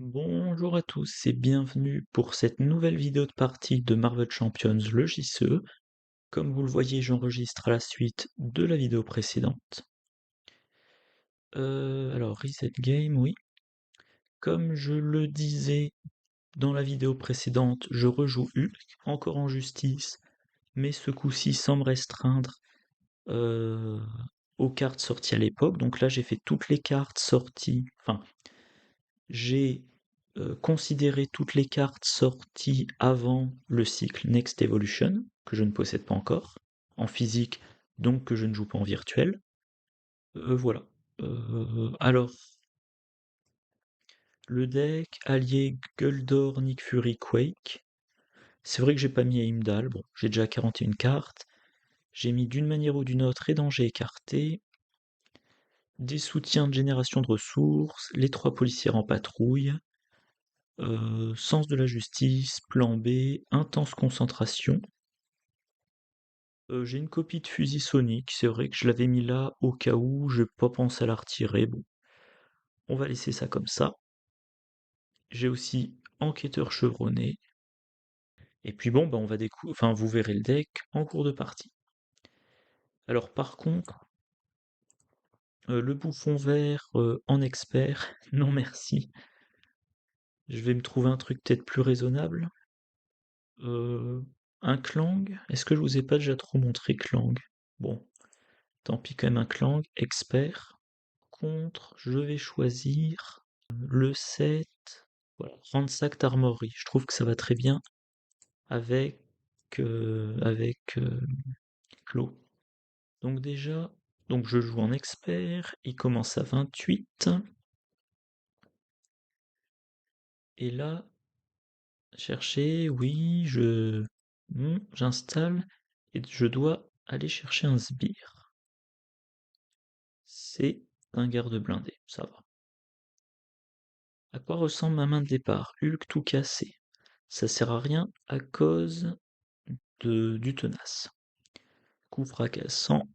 Bonjour à tous et bienvenue pour cette nouvelle vidéo de partie de Marvel Champions, le JCE. Comme vous le voyez, j'enregistre à la suite de la vidéo précédente. Alors, Reset Game, oui. Comme je le disais dans la vidéo précédente, je rejoue Hulk, encore en justice, mais ce coup-ci sans me restreindre euh, aux cartes sorties à l'époque. Donc là, j'ai fait toutes les cartes sorties, enfin, j'ai considéré toutes les cartes sorties avant le cycle Next Evolution, que je ne possède pas encore, en physique, donc que je ne joue pas en virtuel. Voilà. Alors, le deck allié Guldor, Nick Fury, Quake. C'est vrai que j'ai pas mis Heimdall, bon, j'ai déjà 41 cartes. J'ai mis d'une manière ou d'une autre et danger écarté, des soutiens de génération de ressources, les 3 policières en patrouille, sens de la justice, plan B, intense concentration. J'ai une copie de fusil sonique, c'est vrai que je l'avais mis là au cas où, j'ai pas pensé à la retirer, bon, on va laisser ça comme ça. J'ai aussi enquêteur chevronné. Et puis bon, bah on va enfin vous verrez le deck en cours de partie. Alors par contre, le bouffon vert en expert, non merci. Je vais me trouver un truc peut-être plus raisonnable. Un Clang? Est-ce que je vous ai pas déjà trop montré Clang? Bon, tant pis quand même un Clang, expert. Contre, je vais choisir le 7. Voilà, Ransacked Armory. Je trouve que ça va très bien avec, Claw. Donc déjà, donc je joue en expert, il commence à 28. Et là, chercher, oui, j'installe et je dois aller chercher un sbire. C'est un garde blindé, ça va. À quoi ressemble ma main de départ? Hulk tout cassé. Ça sert à rien à cause du tenace. Coup fracassant.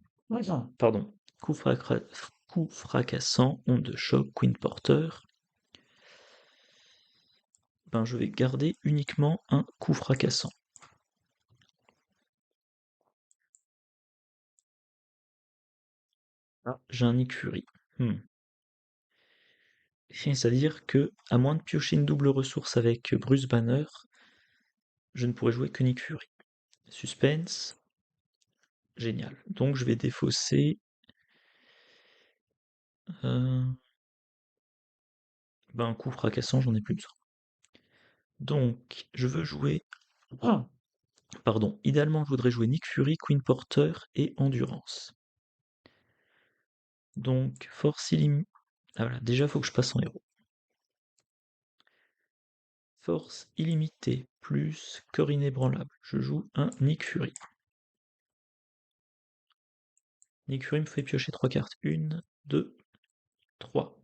Pardon. Coup fracassant, onde de choc, Queen Porter. Ben, je vais garder uniquement un coup fracassant. Ah, j'ai un Nick Fury. C'est-à-dire que, à moins de piocher une double ressource avec Bruce Banner, je ne pourrais jouer que Nick Fury. Suspense, génial. Donc je vais défausser un coup fracassant, j'en ai plus besoin. Donc je veux jouer. Pardon, idéalement je voudrais jouer Nick Fury, Queen Porter et Endurance. Donc force illimitée. Ah voilà, déjà faut que je passe en héros. Force illimitée plus corps inébranlable. Je joue un Nick Fury. Nick Fury me fait piocher 3 cartes. 1, 2, 3.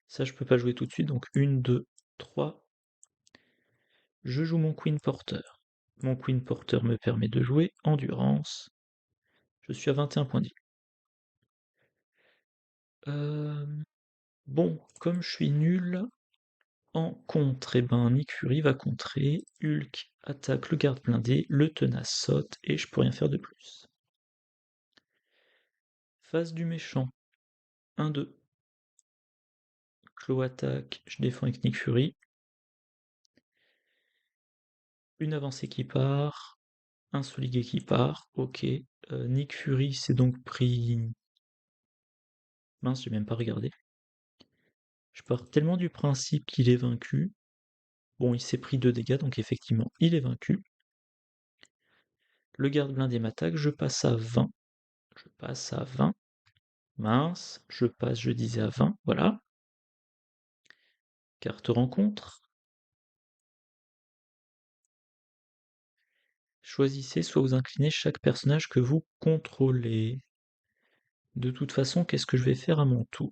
Ça je peux pas jouer tout de suite, donc 1, 2, 3. Je joue mon Queen Porter. Mon Queen Porter me permet de jouer Endurance. Je suis à 21 points de vie. Bon, comme je suis nul en contre, et ben Nick Fury va contrer, Hulk attaque le garde blindé, le tenace saute, et je peux rien faire de plus. Face du méchant, 1-2. Claw attaque, je défends avec Nick Fury. Une avancée qui part, un Soligue qui part, ok. Nick Fury s'est donc pris. Mince, j'ai même pas regardé. Je pars tellement du principe qu'il est vaincu. Bon, il s'est pris 2 dégâts, donc effectivement, il est vaincu. Le garde blindé m'attaque, je passe à 20. Je passe à 20. Mince, je passe, je disais à 20, voilà. Carte rencontre. Choisissez, soit vous inclinez chaque personnage que vous contrôlez. De toute façon, qu'est-ce que je vais faire à mon tour?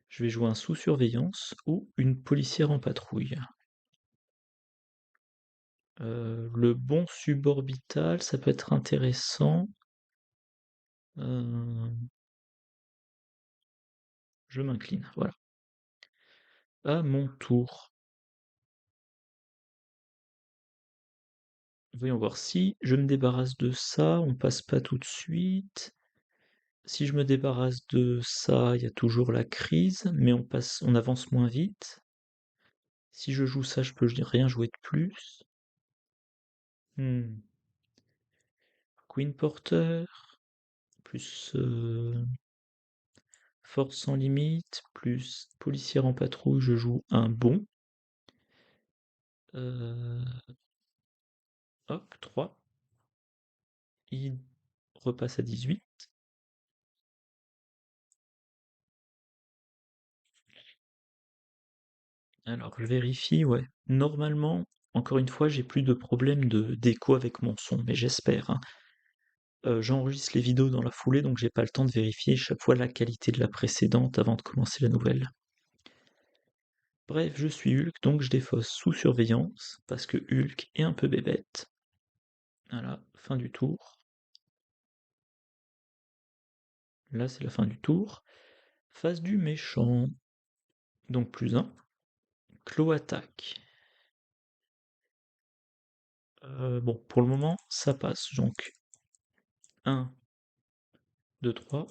Je vais jouer un sous-surveillance ou une policière en patrouille. Le bon suborbital, ça peut être intéressant. Je m'incline, voilà. À mon tour. Voyons voir si je me débarrasse de ça, on passe pas tout de suite. Si je me débarrasse de ça, il y a toujours la crise, mais on avance moins vite. Si je joue ça, je peux rien jouer de plus. Hmm. Queen Porter, plus force sans limite, plus policière en patrouille, je joue un bon. Euh, hop, 3. Il repasse à 18. Alors, je vérifie, ouais. Normalement, encore une fois, j'ai plus de problème d'écho avec mon son, mais j'espère, hein. J'enregistre les vidéos dans la foulée, donc j'ai pas le temps de vérifier chaque fois la qualité de la précédente avant de commencer la nouvelle. Bref, je suis Hulk, donc je défausse sous surveillance, parce que Hulk est un peu bébête. Voilà, fin du tour. Là, c'est la fin du tour. Phase du méchant. Donc plus un. Claw attaque. Bon, pour le moment, ça passe. Donc 1, 2, 3,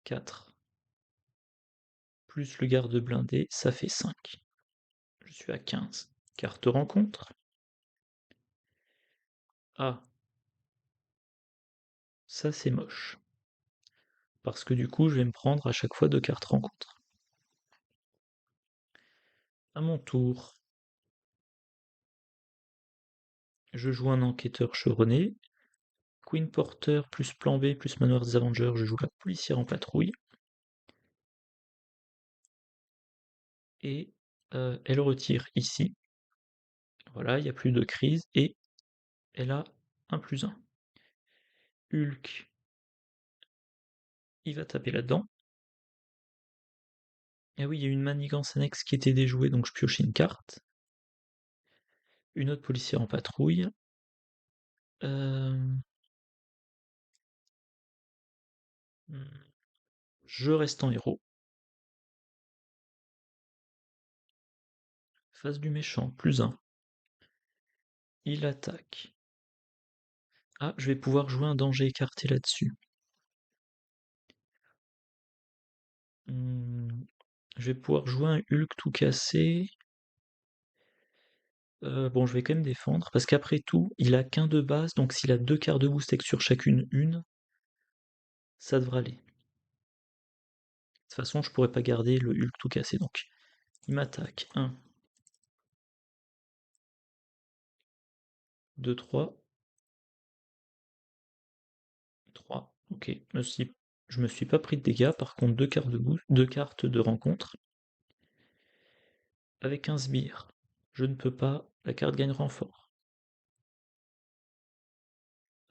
4. Plus le garde blindé, ça fait 5. Je suis à 15. Carte rencontre. Ah, ça c'est moche. Parce que du coup, je vais me prendre à chaque fois 2 cartes rencontre. À mon tour, je joue un enquêteur chevronné. Queen Porter plus plan B plus manoir des Avengers, je joue la policière en patrouille. Et elle retire ici. Voilà, il n'y a plus de crise. Et elle a un plus un. Hulk, il va taper là-dedans. Et oui, il y a une manigance annexe qui était déjouée, donc je pioche une carte. Une autre policière en patrouille. Je reste en héros. Face du méchant, plus un. Il attaque. Ah, je vais pouvoir jouer un danger écarté là-dessus. Je vais pouvoir jouer un Hulk tout cassé. Bon, je vais quand même défendre, parce qu'après tout, il a qu'un de base, donc s'il a 2 quarts de boost et que sur chacune une, ça devrait aller. De toute façon, je pourrais pas garder le Hulk tout cassé, donc il m'attaque. 1, 2, 3. 3. Ok, je me suis pas pris de dégâts, par contre 2 cartes de boost, 2 cartes de rencontre. Avec un sbire, je ne peux pas, la carte gagne renfort.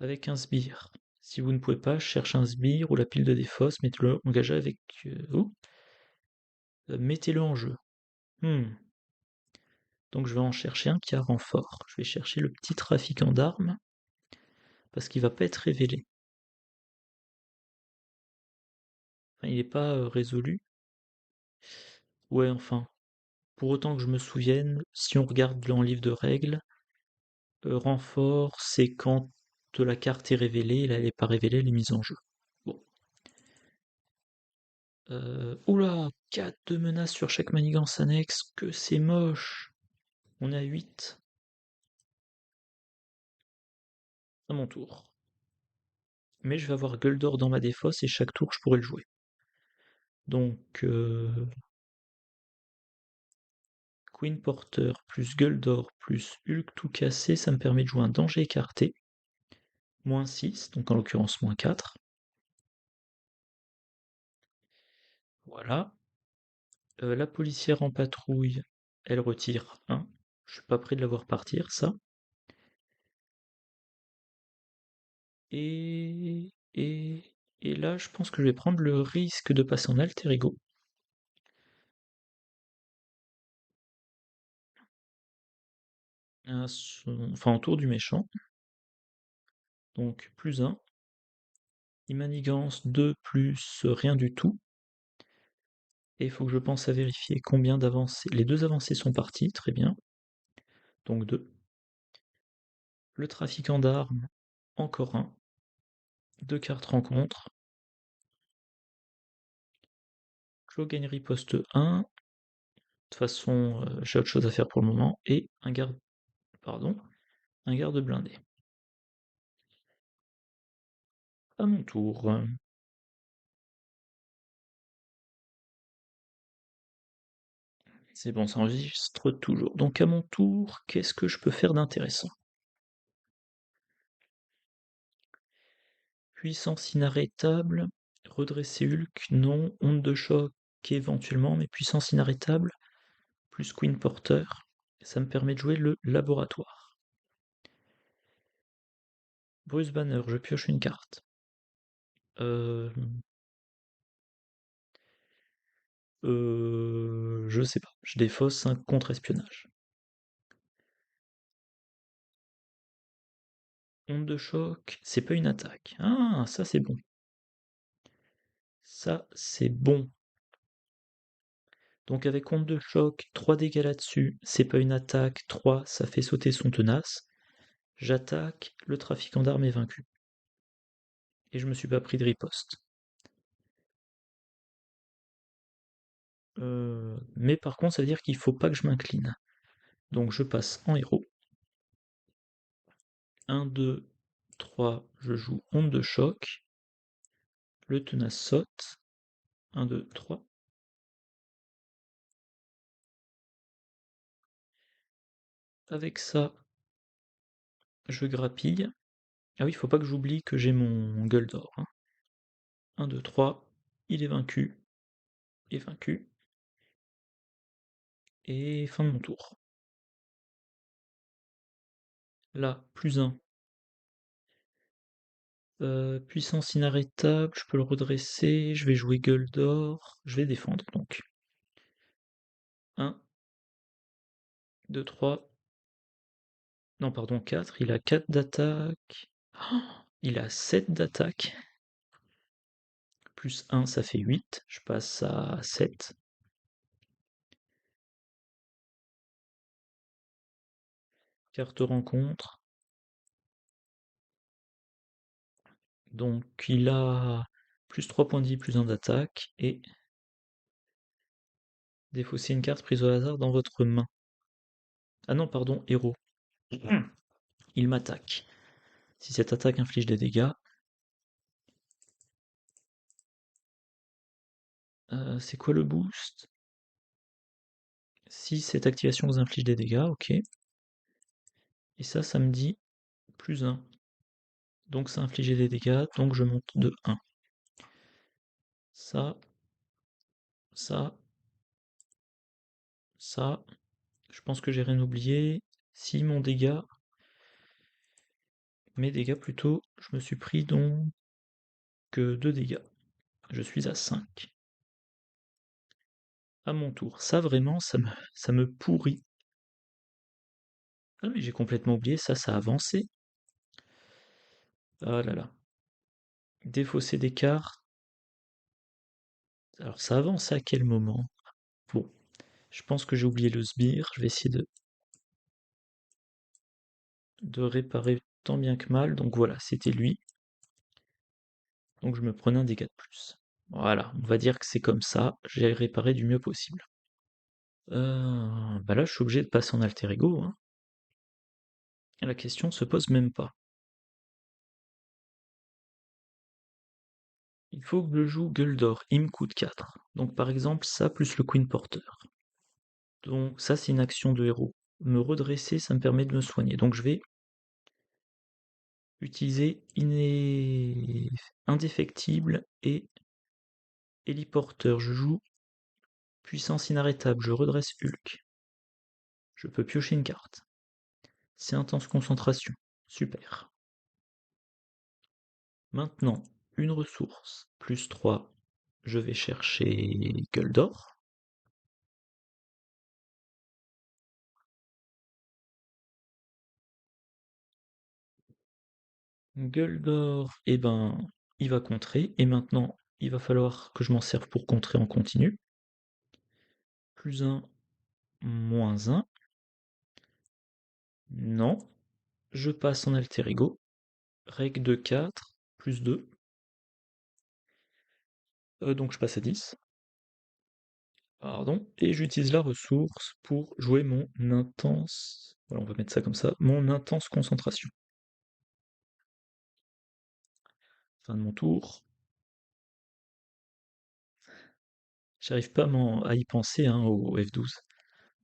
Avec un sbire, si vous ne pouvez pas, je cherche un sbire ou la pile de défausse, mettez-le engagé avec... mettez-le en jeu. Donc je vais en chercher un qui a renfort. Je vais chercher le petit trafiquant d'armes, parce qu'il va pas être révélé. Enfin, il n'est pas résolu. Ouais, enfin, pour autant que je me souvienne, si on regarde dans le livre de règles, renfort, c'est quand la carte est révélée, et là elle n'est pas révélée, elle est mise en jeu. Bon. Oula, 4 de menaces sur chaque manigance annexe, que c'est moche. On est à 8. À mon tour. Mais je vais avoir gueule d'or dans ma défausse et chaque tour je pourrai le jouer. Donc Queen Porter plus gueule d'or plus Hulk tout cassé, ça me permet de jouer un danger écarté. Moins 6, donc en l'occurrence moins 4. Voilà. La policière en patrouille, elle retire 1. Je suis pas prêt de la voir partir, ça. Et là, je pense que je vais prendre le risque de passer en alter ego. Enfin, en tour du méchant. Donc, plus 1. Il manigance 2 plus rien du tout. Et il faut que je pense à vérifier combien d'avancées. Les deux avancées sont parties, très bien. Donc deux. Le trafiquant d'armes, encore un. Deux cartes rencontre. Clos gagne riposte 1. De toute façon, j'ai autre chose à faire pour le moment. Et un garde. Pardon. Un garde blindé. À mon tour. C'est bon, ça enregistre toujours. Donc à mon tour, qu'est-ce que je peux faire d'intéressant? Puissance inarrêtable, redresser Hulk, non. Onde de choc, éventuellement, mais puissance inarrêtable, plus Queen Porter, ça me permet de jouer le laboratoire. Bruce Banner, je pioche une carte. Euh, je sais pas, je défausse un contre-espionnage. Onde de choc, c'est pas une attaque. Ah, ça c'est bon. Ça c'est bon. Donc avec onde de choc, 3 dégâts là-dessus, c'est pas une attaque, 3, ça fait sauter son tenace. J'attaque, le trafiquant d'armes est vaincu. Et je me suis pas pris de riposte. Mais par contre, ça veut dire qu'il faut pas que je m'incline. Donc je passe en héros. 1, 2, 3, je joue onde de choc. Le tenace saute. 1, 2, 3. Avec ça, je grappille. Ah oui, il faut pas que j'oublie que j'ai mon gueule d'or. 1, 2, 3. Il est vaincu. Il est vaincu. Et fin de mon tour. Là, plus 1. Puissance inarrêtable, je peux le redresser. Je vais jouer gueule d'or. Je vais défendre donc. 1, 2, 3. Non, pardon, 4. Il a 4 d'attaque. Oh, il a 7 d'attaque. Plus 1, ça fait 8. Je passe à 7. Carte rencontre. Donc il a plus 3 points de vie, plus 1 d'attaque. Et défausser une carte prise au hasard dans votre main. Ah non, pardon, héros. Il m'attaque. Si cette attaque inflige des dégâts, c'est quoi le boost? Si cette activation vous inflige des dégâts, ok. Et ça me dit plus 1. Donc ça inflige des dégâts, donc je monte de 1. Ça, ça, ça. Je pense que j'ai rien oublié. Si mon dégât, mes dégâts plutôt, je me suis pris donc 2 dégâts. Je suis à 5. À mon tour. Ça vraiment, ça me pourrit. Ah mais j'ai complètement oublié, ça a avancé. Ah là là. Défausser des cartes. Alors ça avance à quel moment? Bon, je pense que j'ai oublié le sbire. Je vais essayer de réparer tant bien que mal. Donc voilà, c'était lui. Donc je me prenais un dégât de plus. Voilà, on va dire que c'est comme ça. J'ai réparé du mieux possible. Bah là, je suis obligé de passer en alter ego, hein. La question se pose même pas. Il faut que je joue gueule d'or, il me coûte 4. Donc par exemple, ça plus le Queen Porter. Donc ça, c'est une action de héros. Me redresser, ça me permet de me soigner. Donc je vais utiliser indéfectible et héliporteur. Je joue puissance inarrêtable, je redresse Hulk. Je peux piocher une carte. C'est intense concentration. Super. Maintenant, une ressource, plus 3, je vais chercher gueule d'or. Gueule d'or, eh ben, il va contrer, et maintenant, il va falloir que je m'en serve pour contrer en continu. plus un, moins un. Non. Je passe en alter ego. Règle de 4, plus 2. Donc je passe à 10. Pardon. Et j'utilise la ressource pour jouer mon intense... Voilà, on va mettre ça comme ça. Mon intense concentration. Fin de mon tour. J'arrive pas à y penser hein, au F12.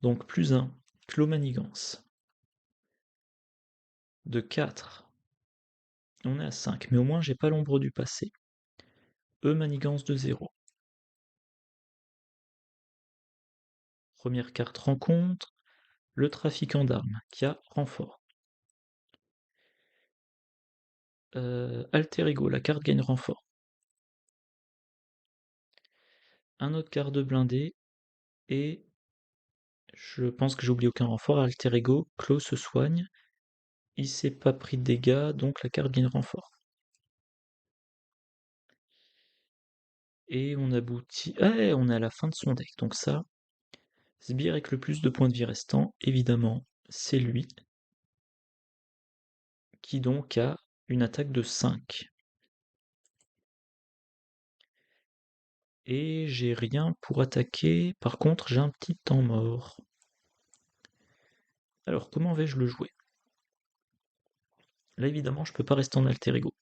Donc plus un, clos manigance. De 4. On est à 5, mais au moins j'ai pas l'ombre du passé. Manigance de 0. Première carte rencontre, le trafiquant d'armes, qui a renfort. Alter Ego, la carte gagne renfort. Un autre garde blindé, et je pense que j'ai oublié aucun renfort. Alter Ego, Clos se soigne. Il s'est pas pris de dégâts, donc la carte gagne renfort. Et on aboutit... Ah, on est à la fin de son deck, donc ça... Sbire avec le plus de points de vie restants, évidemment, c'est lui. Qui donc a une attaque de 5. Et j'ai rien pour attaquer, par contre j'ai un petit temps mort. Alors comment vais-je le jouer? Là évidemment je peux pas rester en alter ego.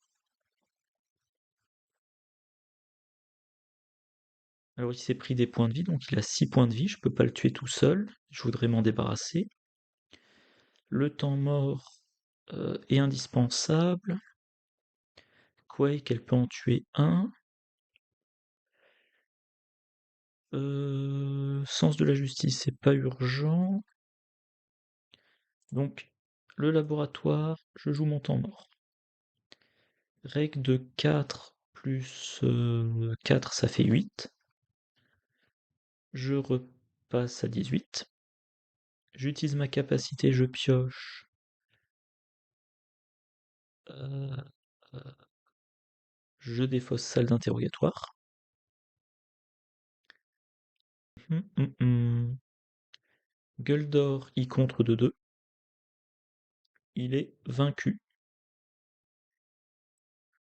Alors il s'est pris des points de vie, donc il a 6 points de vie, je peux pas le tuer tout seul, je voudrais m'en débarrasser. Le temps mort est indispensable. Quake, elle peut en tuer un. Sens de la justice, c'est pas urgent. Donc, le laboratoire, je joue mon temps mort. Règle de 4 plus 4, ça fait 8. Je repasse à 18. J'utilise ma capacité, je pioche. Euh, euh, je défausse salle d'interrogatoire. Gueule d'or, il contre de 2. Il est vaincu.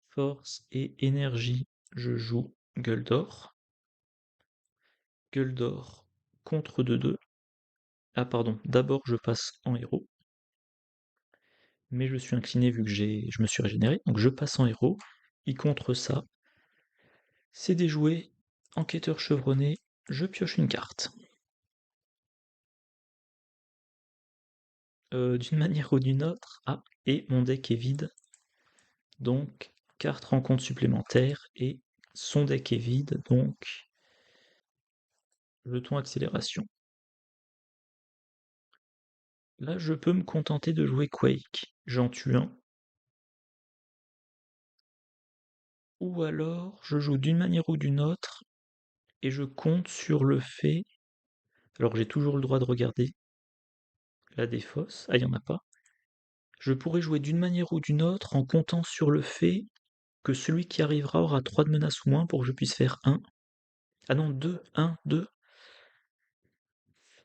Force et énergie, je joue gueule d'or. Gueule d'or contre de 2. Ah pardon, d'abord je passe en héros. Mais je suis incliné vu que je me suis régénéré. Donc je passe en héros. Il contre ça. C'est déjoué. Enquêteur chevronné. Je pioche une carte. D'une manière ou d'une autre. Ah, et mon deck est vide. Donc, carte rencontre supplémentaire. Et son deck est vide. Donc, jeton accélération. Là, je peux me contenter de jouer Quake. J'en tue un. Ou alors, je joue d'une manière ou d'une autre. Et je compte sur le fait... Alors, j'ai toujours le droit de regarder la défausse. Ah, il n'y en a pas. Je pourrais jouer d'une manière ou d'une autre en comptant sur le fait que celui qui arrivera aura 3 de menace ou moins pour que je puisse faire 1. Ah non, 2, 1, 2.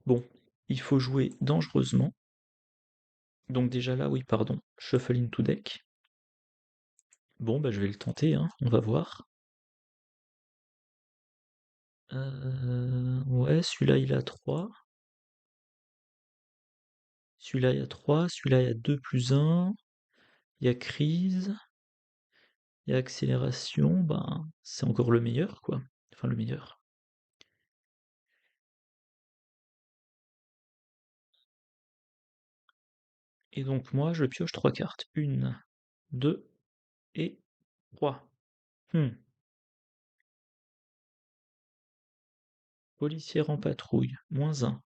Bon, il faut jouer dangereusement. Donc déjà là, oui, pardon, shuffle into deck. Bon, bah je vais le tenter, hein, on va voir. Ouais, celui-là il a 3. Celui-là il y a 3, celui-là il y a 2 plus 1. Il y a crise. Il y a accélération, ben c'est encore le meilleur, quoi. Enfin le meilleur. Et donc moi je pioche 3 cartes. 1, 2 et 3. Policière en patrouille, moins 1.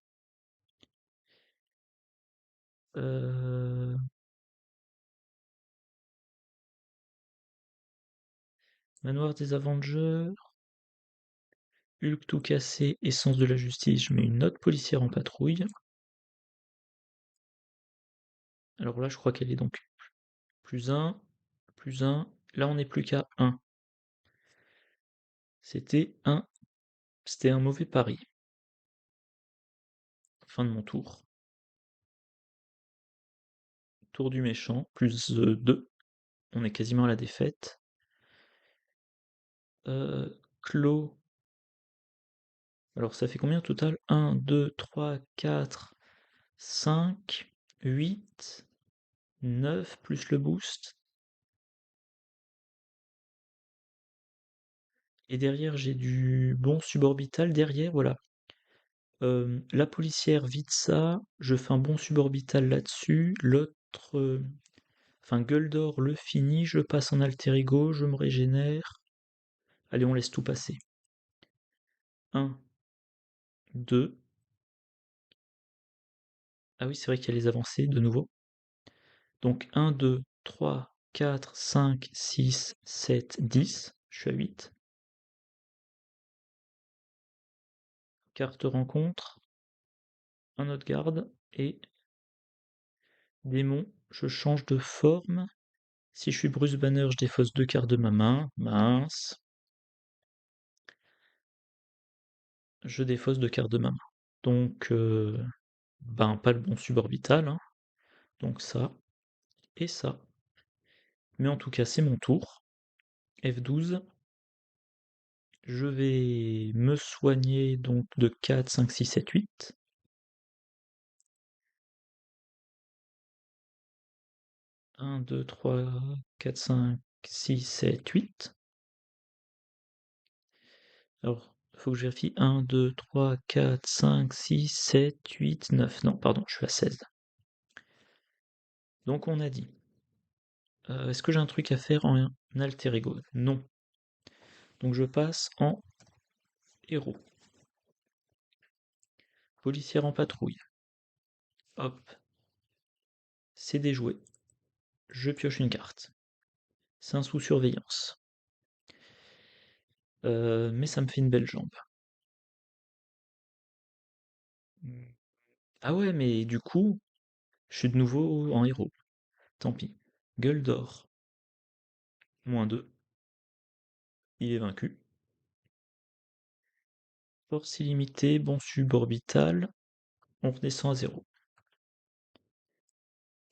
Manoir des Avengers. Hulk tout cassé, essence de la justice, je mets une autre policière en patrouille. Alors là, je crois qu'elle est donc plus 1, plus 1. Là, on n'est plus qu'à 1. C'était un mauvais pari. Fin de mon tour. Tour du méchant, plus 2. On est quasiment à la défaite. Clos. Alors ça fait combien au total? 1, 2, 3, 4, 5, 8, 9 plus le boost. Et derrière j'ai du bon suborbital derrière, voilà. La policière vide ça, je fais un bon suborbital là-dessus, l'autre, enfin gueule d'or le finit, je passe en alter ego, je me régénère. Allez, on laisse tout passer. 1, 2. Ah oui, c'est vrai qu'il y a les avancées de nouveau. Donc 1, 2, 3, 4, 5, 6, 7, 10. Je suis à 8. Carte rencontre. Un autre garde. Et démon, je change de forme. Si je suis Bruce Banner, je défausse 2 cartes de ma main. Mince. Je défausse 2 cartes de ma main. Donc, ben pas le bon suborbital, hein. Donc ça et ça. Mais en tout cas, c'est mon tour. F12. Je vais me soigner donc de 4, 5, 6, 7, 8. 1, 2, 3, 4, 5, 6, 7, 8. Alors, il faut que je vérifie. 1, 2, 3, 4, 5, 6, 7, 8, 9. Non, pardon, je suis à 16. Donc on a dit. Est-ce que j'ai un truc à faire en alter ego? Non. Donc je passe en héros. Policière en patrouille. Hop. C'est déjoué. Je pioche une carte. C'est un sous surveillance. Mais ça me fait une belle jambe. Ah ouais, mais du coup, je suis de nouveau en héros. Tant pis. Gueule d'or. -2. Il est vaincu. Force illimitée, bon suborbital. On redescend à 0.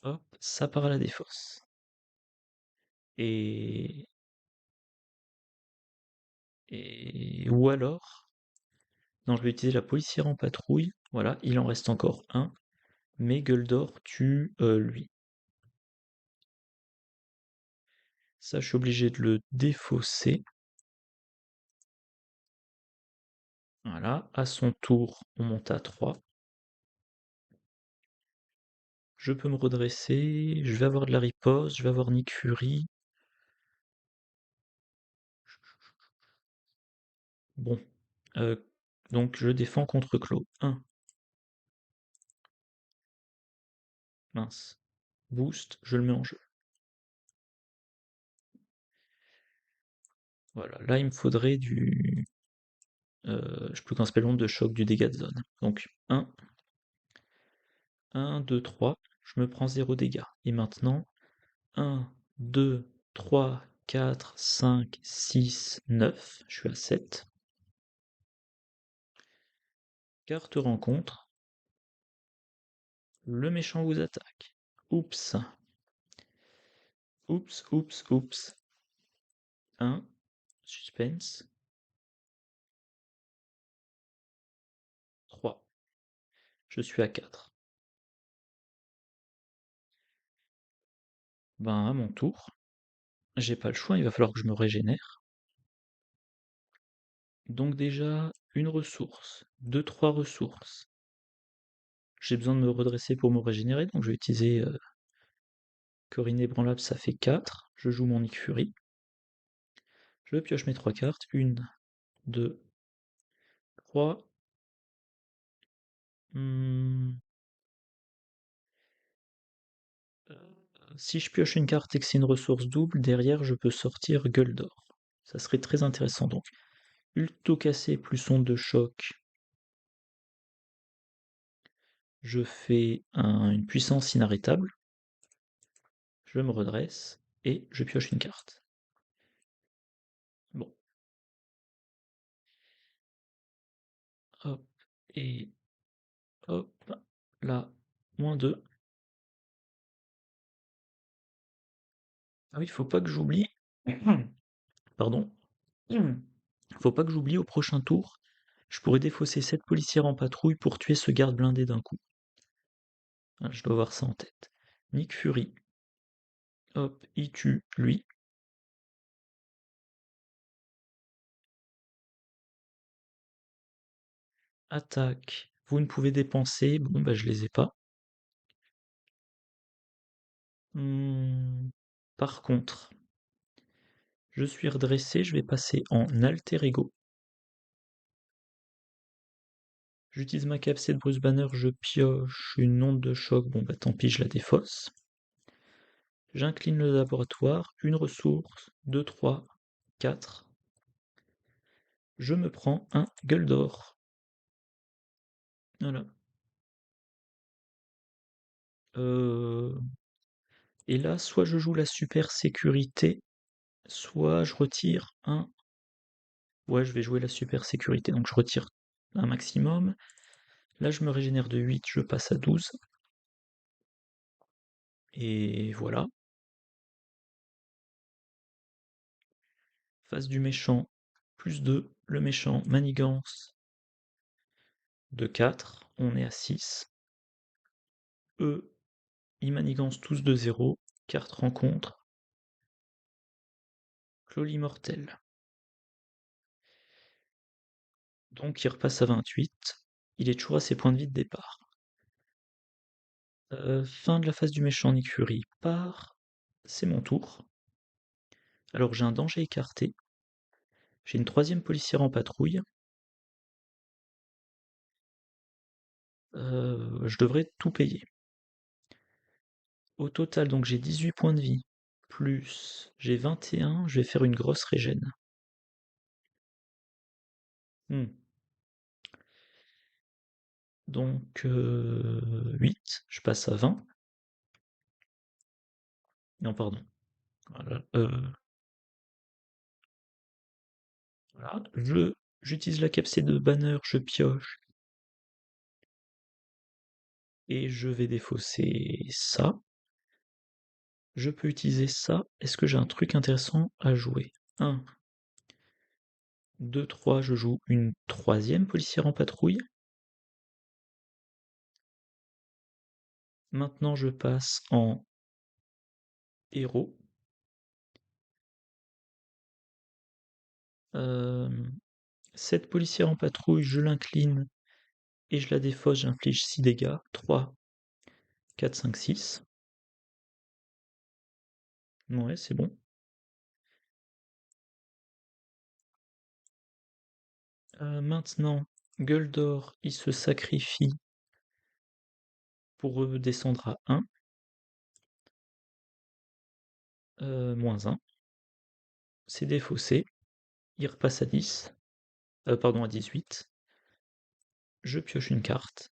Hop, ça part à la défausse. Et... Ou alors... Non, je vais utiliser la policière en patrouille. Voilà, il en reste encore un. Mais Gueule d'or tue lui. Ça, je suis obligé de le défausser. Voilà, à son tour, on monte à 3. Je peux me redresser, je vais avoir de la riposte, je vais avoir Nick Fury. Bon, donc je défends contre Clos. 1. Mince. Boost, je le mets en jeu. Voilà, là il me faudrait du... je sais plus comment s'appelle l'onde de choc du dégât de zone. Donc 1, 1, 2, 3, je me prends 0 dégâts. Et maintenant, 1, 2, 3, 4, 5, 6, 9, je suis à 7. Carte rencontre, le méchant vous attaque. Oups. Oups, oups, oups. 1, suspense. 3, je suis à 4. Ben à mon tour, j'ai pas le choix, il va falloir que je me régénère. Donc déjà, une ressource, 2, 3 ressources. J'ai besoin de me redresser pour me régénérer, donc je vais utiliser Corinne ébranlable, ça fait 4. Je joue mon Nick Fury. Je pioche mes 3 cartes. 1, 2, 3. Si je pioche une carte et que c'est une ressource double, derrière je peux sortir Gueule d'or. Ça serait très intéressant donc. Ulto cassé plus onde de choc. Je fais une puissance inarrêtable. Je me redresse et je pioche une carte. Bon. Hop et Hop, là, -2. Ah oui, faut pas que j'oublie. Pardon. Faut pas que j'oublie au prochain tour. Je pourrais défausser 7 policières en patrouille pour tuer ce garde blindé d'un coup. Ah, je dois avoir ça en tête. Nick Fury. Hop, il tue lui. Attaque. Vous ne pouvez dépenser. Bon, bah, je les ai pas. Par contre, je suis redressé. Je vais passer en alter ego. J'utilise ma capsule de Bruce Banner. Je pioche une onde de choc. Bon, bah, tant pis, je la défausse. J'incline le laboratoire. Une ressource. 2, 3, 4. Je me prends un gueule d'or. Voilà. Et là, soit je joue la super sécurité, soit je retire un. Ouais, je vais jouer la super sécurité, donc je retire un maximum. Là, je me régénère de 8, je passe à 12. Et voilà. Face du méchant, +2. Le méchant, manigance de 4. On est à 6. Eux, ils manigancent tous de 0. Carte rencontre. Cloli mortel. Donc il repasse à 28. Il est toujours à ses points de vie de départ. Fin de la phase du méchant, Nick Fury part. C'est mon tour. Alors j'ai un danger écarté. J'ai une troisième policière en patrouille. Je devrais tout payer. Au total, donc j'ai 18 points de vie. Plus j'ai 21, je vais faire une grosse régène. Donc 8, je passe à 20. Non, pardon. Voilà. Voilà. J'utilise la capsule de banner, je pioche. Et je vais défausser ça. Je peux utiliser ça. Est-ce que j'ai un truc intéressant à jouer? 1, 2, 3, je joue une troisième policière en patrouille. Maintenant, je passe en héros. Cette policière en patrouille, je l'incline et je la défausse, j'inflige 6 dégâts. 3, 4, 5, 6. Ouais, c'est bon. Maintenant, gueule d'or, il se sacrifie pour redescendre à 1. -1. C'est défaussé. Il repasse à 10. Pardon, à 18. Je pioche une carte.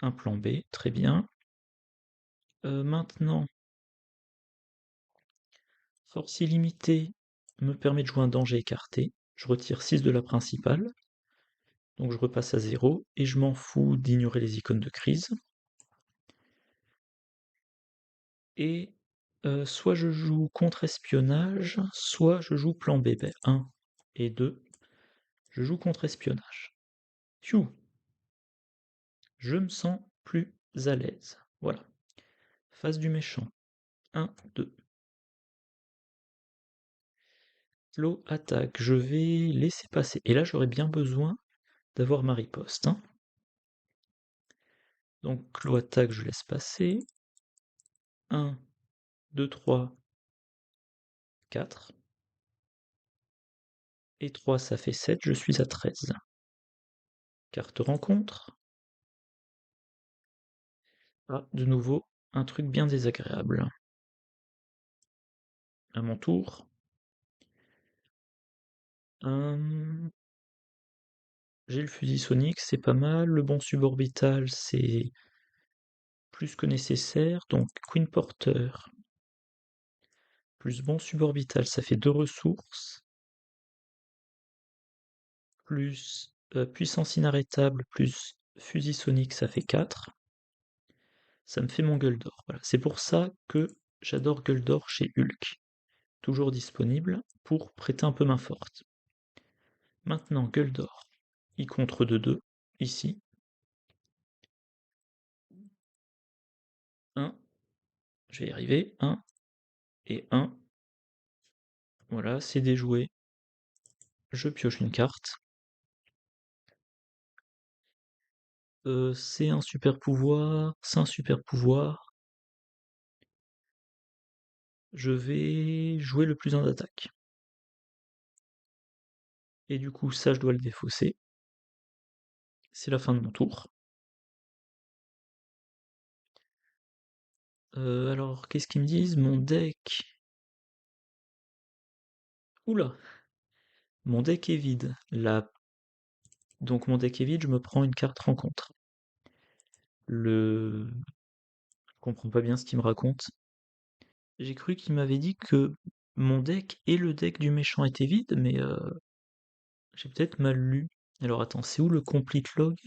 Un plan B, très bien. Maintenant, force illimitée me permet de jouer un danger écarté. Je retire 6 de la principale. Donc je repasse à 0 et je m'en fous d'ignorer les icônes de crise. Et soit je joue contre-espionnage, soit je joue plan B. 1 et 2, je joue contre-espionnage. Phew, je me sens plus à l'aise. Voilà. Face du méchant. 1, 2. Clos, attaque. Je vais laisser passer. Et là, j'aurais bien besoin d'avoir ma riposte. Hein. Donc, clos, attaque, je laisse passer. 1, 2, 3, 4. Et 3, ça fait 7. Je suis à 13. Carte rencontre. Ah, de nouveau, un truc bien désagréable. À mon tour. J'ai le fusil sonique, c'est pas mal. Le bon suborbital, c'est plus que nécessaire. Donc Queen Porter plus bon suborbital, ça fait 2 ressources. Plus puissance inarrêtable, plus fusil sonique, ça fait 4. Ça me fait mon Gueldor. Voilà. C'est pour ça que j'adore Gueldor chez Hulk. Toujours disponible pour prêter un peu main forte. Maintenant, Gueldor, il contre 2-2, ici. 1, je vais y arriver, 1 et 1. Voilà, c'est déjoué. Je pioche une carte. C'est un super pouvoir, c'est un super pouvoir. Je vais jouer le plus 1 d'attaque. Et du coup, ça, je dois le défausser. C'est la fin de mon tour. Alors, qu'est-ce qu'ils me disent? Mon deck... Oula! Mon deck est vide. Donc mon deck est vide, je me prends une carte rencontre. Je comprends pas bien ce qu'il me raconte. J'ai cru qu'il m'avait dit que mon deck et le deck du méchant étaient vides, mais j'ai peut-être mal lu. Alors attends, c'est où le complete log?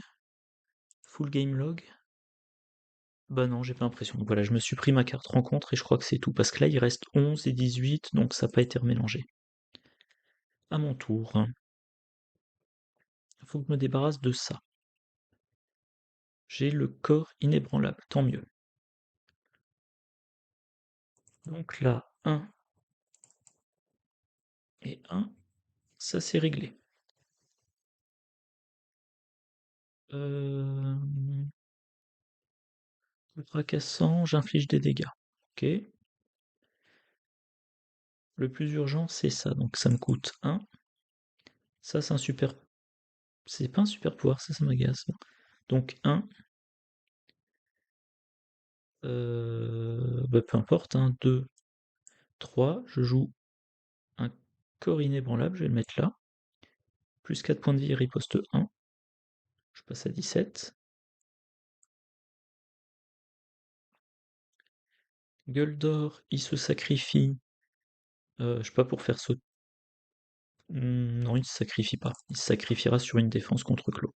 Full game log? Bah non, j'ai pas l'impression. Donc voilà, je me suis pris ma carte rencontre et je crois que c'est tout. Parce que là, il reste 11 et 18, donc ça n'a pas été remélangé. À mon tour. Il faut que je me débarrasse de ça. J'ai le corps inébranlable, tant mieux. Donc là, 1 et 1, ça c'est réglé. Euh... Fracassant, j'inflige des dégâts. Ok. Le plus urgent, c'est ça. Donc ça me coûte 1. Ça, c'est un super... C'est pas un super pouvoir, ça m'agace. Donc 1. Bah, peu importe, 2, 3. Je joue un corps inébranlable, je vais le mettre là. Plus 4 points de vie, riposte 1. Je passe à 17. Gueule d'or, il se sacrifie. Je sais pas, pour faire sauter. Non, il se sacrifie pas. Il se sacrifiera sur une défense contre Clos.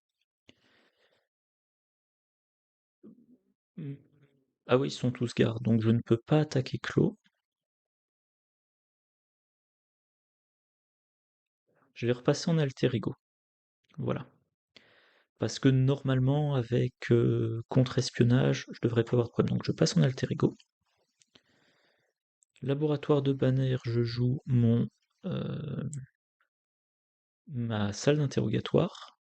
Ah oui, ils sont tous gardes, donc je ne peux pas attaquer Clos. Je vais repasser en alter ego. Voilà. Parce que normalement, avec contre-espionnage, je devrais pas avoir de problème. Donc je passe en alter ego. Laboratoire de Banner, je joue ma salle d'interrogatoire.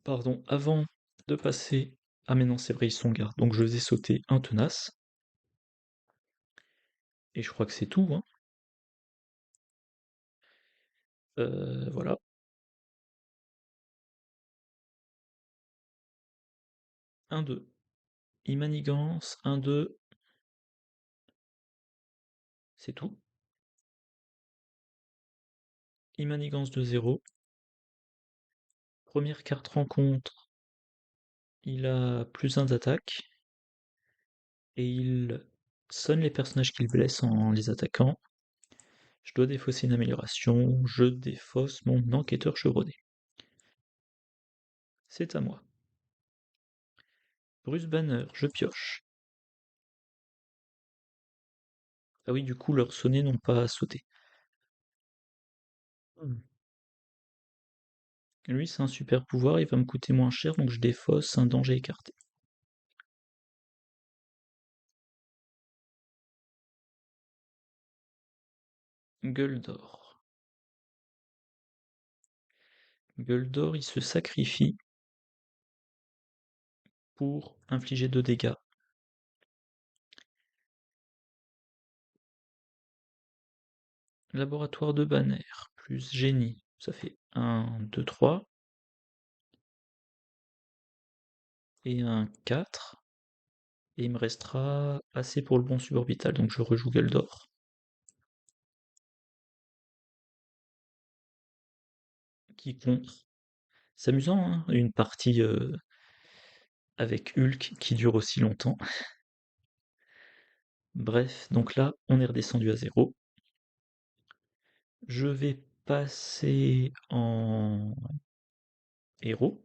Pardon, avant de passer... Ah mais non, c'est vrai, ils sont gardes. Donc je faisais sauter un tenace. Et je crois que c'est tout, hein. Voilà. 1-2. Immanigance, 1-2. C'est tout. Immanigance de 0. Première carte rencontre. Il a plus 1 d'attaque. Et il sonne les personnages qu'il blesse en les attaquant. Je dois défausser une amélioration. Je défausse mon enquêteur chevronné. C'est à moi. Bruce Banner, je pioche. Ah oui, du coup, leurs sonnets n'ont pas sauté. Lui, c'est un super pouvoir, il va me coûter moins cher, donc je défausse un danger écarté. Gueule d'or. Gueule d'or, il se sacrifie pour infliger 2 dégâts. Laboratoire de Banner, plus génie, ça fait 1, 2, 3. Et un 4. Et il me restera assez pour le bon suborbital, donc je rejoue Gueule d'or. Qui contre. C'est amusant, hein, une partie avec Hulk qui dure aussi longtemps. Bref, donc là, on est redescendu à 0. Je vais passer en héros.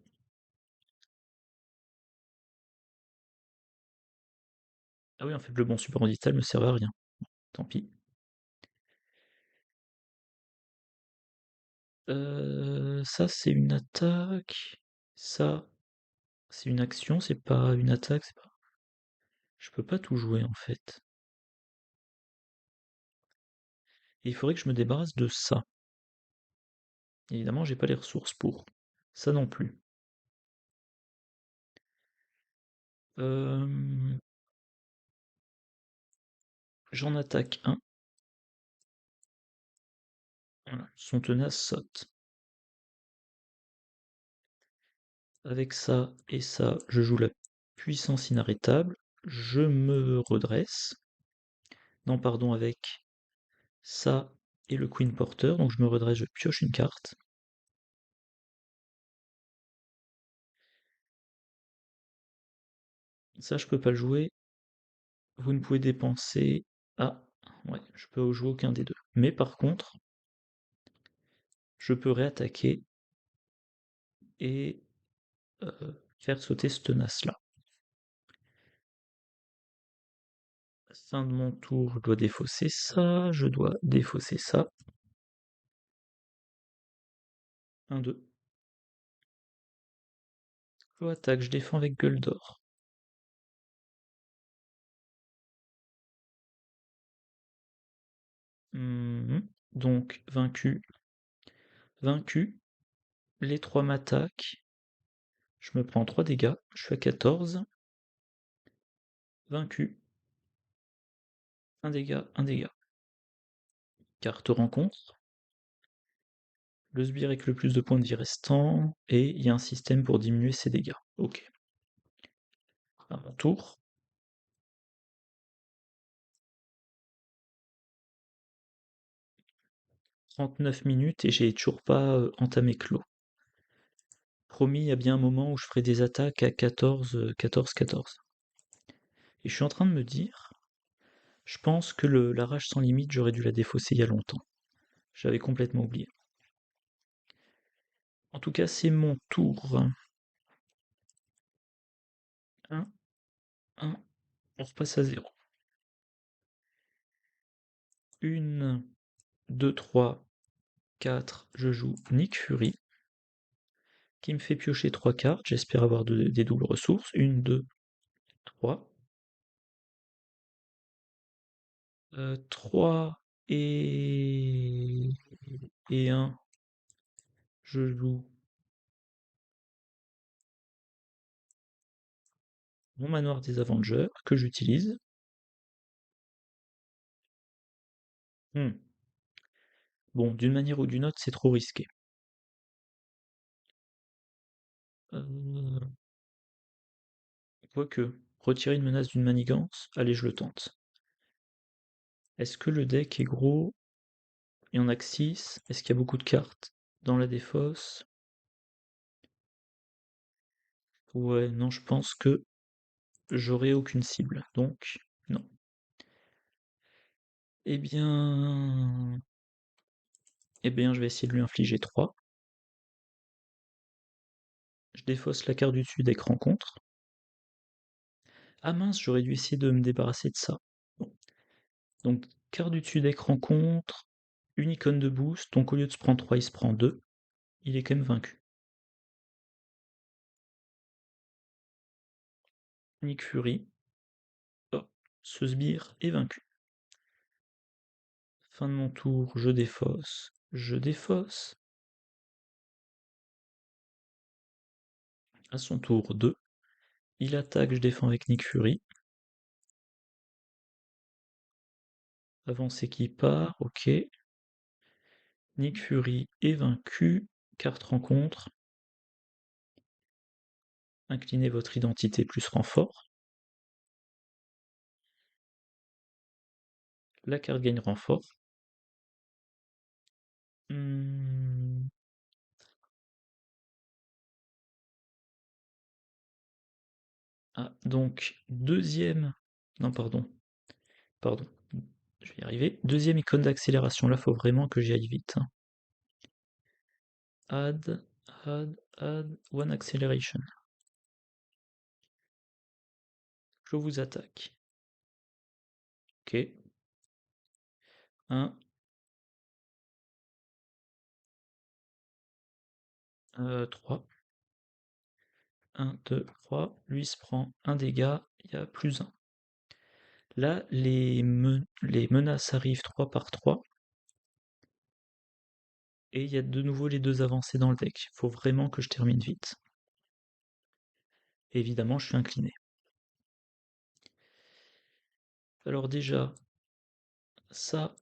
Ah oui, en fait, le bon support digital me sert à rien. Tant pis. Ça, c'est une attaque. Ça, c'est une action, c'est pas une attaque, c'est pas. Je peux pas tout jouer en fait. Et il faudrait que je me débarrasse de ça. Évidemment, j'ai pas les ressources pour. Ça non plus. Euh, J'en attaque un. Voilà. Son tenace saute. Avec ça et ça, je joue la puissance inarrêtable. Je me redresse. Non, pardon, avec ça et le Queen Porter. Donc je me redresse, je pioche une carte. Ça, je peux pas le jouer. Vous ne pouvez dépenser. Ah, ouais, je peux jouer aucun des deux. Mais par contre, je peux réattaquer et faire sauter ce tenace-là. Fin de mon tour, je dois défausser ça, je dois défausser ça. 1, 2. Je attaque, je défends avec gueule d'or. Donc, vaincu. Vaincu. Les 3 m'attaquent. Je me prends 3 dégâts. Je suis à 14. Vaincu. Un dégât, un dégât. Carte rencontre. Le sbire avec le plus de points de vie restant. Et il y a un système pour diminuer ses dégâts. Ok. À mon tour. 39 minutes et j'ai toujours pas entamé clos. Promis, il y a bien un moment où je ferai des attaques à 14, 14, 14. Et je suis en train de me dire, je pense que la rage sans limite, j'aurais dû la défausser il y a longtemps. J'avais complètement oublié. En tout cas, c'est mon tour. 1, 1, on repasse à 0. 1, 2, 3, 4, je joue Nick Fury, qui me fait piocher 3 cartes, j'espère avoir des doubles ressources. 1, 2, 3. 3 et 1, je joue mon manoir des Avengers, que j'utilise. Bon, d'une manière ou d'une autre, c'est trop risqué. Euh, Quoique, retirer une menace d'une manigance, allez, je le tente. Est-ce que le deck est gros? Il y en a que 6. Est-ce qu'il y a beaucoup de cartes dans la défausse? Ouais, non, je pense que j'aurai aucune cible, donc non. Eh bien... Eh bien, je vais essayer de lui infliger 3. Je défausse la carte du dessus deck rencontre. Ah mince, j'aurais dû essayer de me débarrasser de ça. Bon. Donc, carte du dessus deck rencontre, une icône de boost, donc au lieu de se prendre 3, il se prend 2. Il est quand même vaincu. Nick Fury. Oh, ce sbire est vaincu. Fin de mon tour, je défausse. Je défausse. À son tour 2. Il attaque, je défends avec Nick Fury. Avancée qui part, ok. Nick Fury est vaincu. Carte rencontre. Inclinez votre identité plus renfort. La carte gagne renfort. Hmm. Ah, donc, deuxième... Non, pardon. Pardon. Je vais y arriver. Deuxième icône d'accélération. Là, faut vraiment que j'y aille vite, hein. Add, add, one acceleration. Je vous attaque. Ok. 1, 3. 1, 2, 3. Lui se prend un dégât, il y a plus 1. Là, les menaces arrivent 3 par 3. Et il y a de nouveau les deux avancées dans le deck. Il faut vraiment que je termine vite. Évidemment, je suis incliné. Alors déjà, ça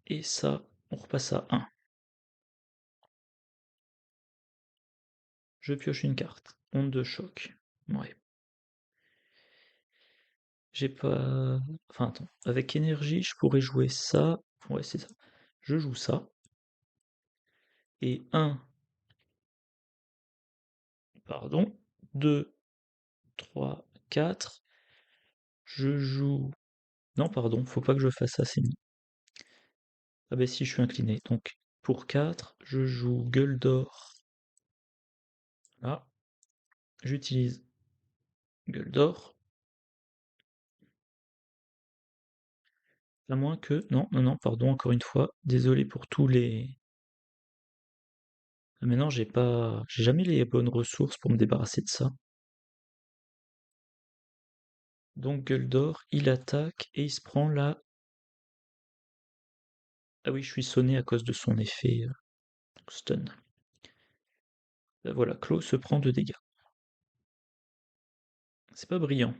et ça, on repasse à 1. Je pioche une carte. Onde de choc. Ouais. J'ai pas... Enfin, attends. Avec énergie, je pourrais jouer ça. Ouais, c'est ça. Je joue ça. Et 1, pardon, 2, 3, 4. Je joue... Non, pardon, faut pas que je fasse ça, c'est mis. Ah ben si, je suis incliné. Donc, pour 4, je joue gueule d'or. Là, j'utilise gueule d'or. À moins que... Non, non, non, pardon, encore une fois. Désolé pour tous les... Ah, mais non, j'ai jamais les bonnes ressources pour me débarrasser de ça. Donc gueule d'or, il attaque et il se prend là. Ah oui, je suis sonné à cause de son effet stun. Voilà, Claw se prend 2 dégâts. C'est pas brillant.